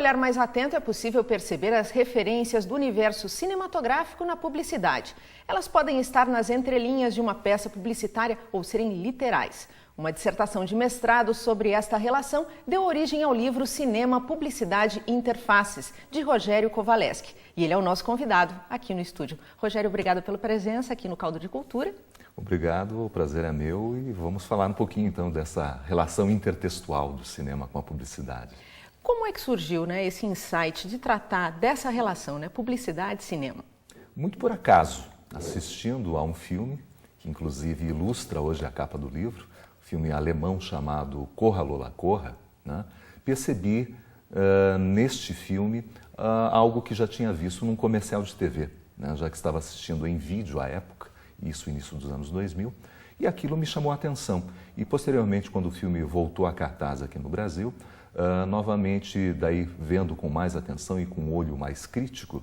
olhar mais atento é possível perceber as referências do universo cinematográfico na publicidade. Elas podem estar nas entrelinhas de uma peça publicitária ou serem literais. Uma dissertação de mestrado sobre esta relação deu origem ao livro Cinema, Publicidade e Interfaces, de Rogério Kovaleski. E ele é o nosso convidado aqui no estúdio. Rogério, obrigado pela presença aqui no Caldo de Cultura. Obrigado, o prazer é meu e vamos falar um pouquinho então dessa relação intertextual do cinema com a publicidade. Como é que surgiu, esse insight de tratar dessa relação, publicidade e cinema? Muito por acaso, assistindo a um filme, que inclusive ilustra hoje a capa do livro, um filme alemão chamado Corra Lola Corra, percebi neste filme algo que já tinha visto num comercial de TV, já que estava assistindo em vídeo à época, isso início dos anos 2000, e aquilo me chamou a atenção. E posteriormente, quando o filme voltou a cartaz aqui no Brasil, novamente, daí vendo com mais atenção e com um olho mais crítico,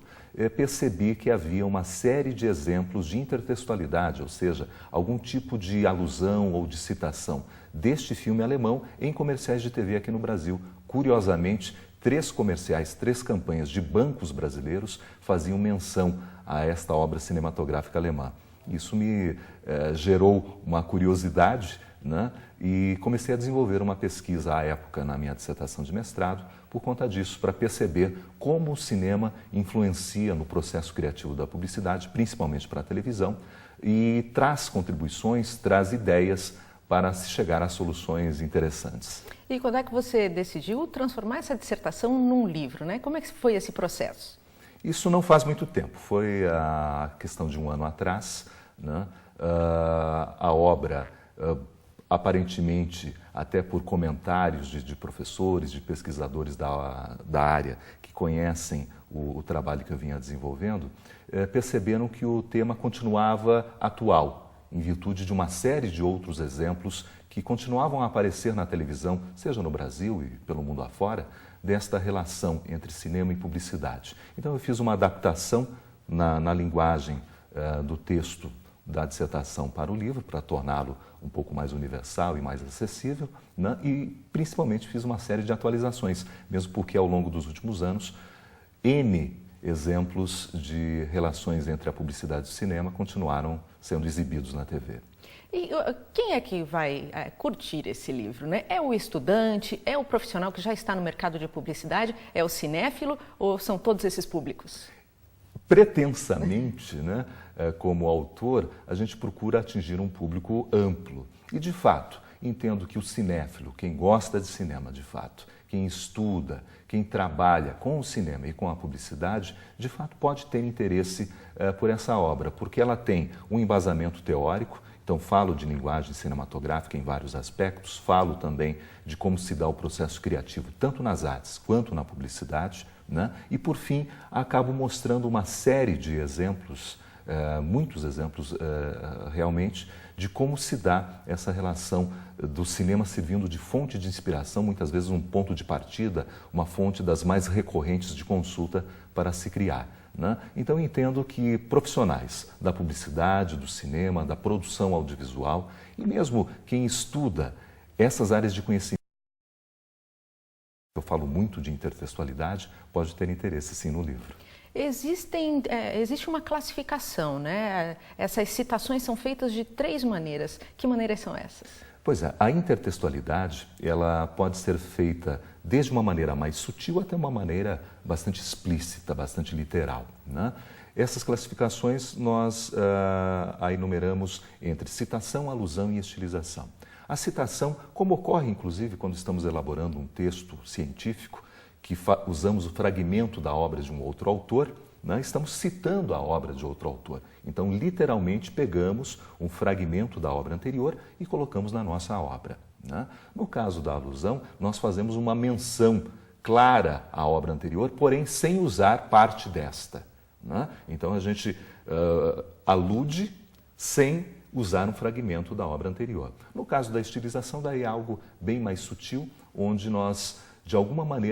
percebi que havia uma série de exemplos de intertextualidade, ou seja, algum tipo de alusão ou de citação deste filme alemão em comerciais de TV aqui no Brasil. Curiosamente, 3 comerciais, 3 campanhas de bancos brasileiros faziam menção a esta obra cinematográfica alemã. Isso me gerou uma curiosidade, e comecei a desenvolver uma pesquisa à época na minha dissertação de mestrado por conta disso, para perceber como o cinema influencia no processo criativo da publicidade, principalmente para a televisão, e traz contribuições, traz ideias para se chegar a soluções interessantes. E quando é que você decidiu transformar essa dissertação num livro, Como é que foi esse processo? Isso não faz muito tempo, foi a questão de um ano atrás, a obra, aparentemente, até por comentários de professores, de pesquisadores da área que conhecem o trabalho que eu vinha desenvolvendo, perceberam que o tema continuava atual, em virtude de uma série de outros exemplos que continuavam a aparecer na televisão, seja no Brasil e pelo mundo afora, desta relação entre cinema e publicidade. Então eu fiz uma adaptação na linguagem do texto da dissertação para o livro, para torná-lo um pouco mais universal e mais acessível, e principalmente fiz uma série de atualizações, mesmo porque ao longo dos últimos anos, N exemplos de relações entre a publicidade e o cinema continuaram sendo exibidos na TV. E quem é que vai curtir esse livro, É o estudante, é o profissional que já está no mercado de publicidade, é o cinéfilo ou são todos esses públicos? Pretensamente, como autor, a gente procura atingir um público amplo. E, de fato, entendo que o cinéfilo, quem gosta de cinema, de fato, quem estuda, quem trabalha com o cinema e com a publicidade, de fato pode ter interesse por essa obra, porque ela tem um embasamento teórico. Então, falo de linguagem cinematográfica em vários aspectos, falo também de como se dá o processo criativo, tanto nas artes quanto na publicidade, E, por fim, acabo mostrando uma série de exemplos, muitos exemplos realmente, de como se dá essa relação do cinema servindo de fonte de inspiração, muitas vezes um ponto de partida, uma fonte das mais recorrentes de consulta para se criar. Então, entendo que profissionais da publicidade, do cinema, da produção audiovisual e mesmo quem estuda essas áreas de conhecimento, eu falo muito de intertextualidade, pode ter interesse sim no livro. Existe uma classificação, Essas citações são feitas de 3 maneiras. Que maneiras são essas? Pois é, a intertextualidade, ela pode ser feita desde uma maneira mais sutil até uma maneira bastante explícita, bastante literal, Essas classificações nós a enumeramos entre citação, alusão e estilização. A citação, como ocorre inclusive quando estamos elaborando um texto científico, que usamos o fragmento da obra de um outro autor, estamos citando a obra de outro autor. Então, literalmente, pegamos um fragmento da obra anterior e colocamos na nossa obra. No caso da alusão, nós fazemos uma menção clara à obra anterior, porém sem usar parte desta. Então, a gente alude sem usar um fragmento da obra anterior. No caso da estilização, daí é algo bem mais sutil, onde nós, de alguma maneira,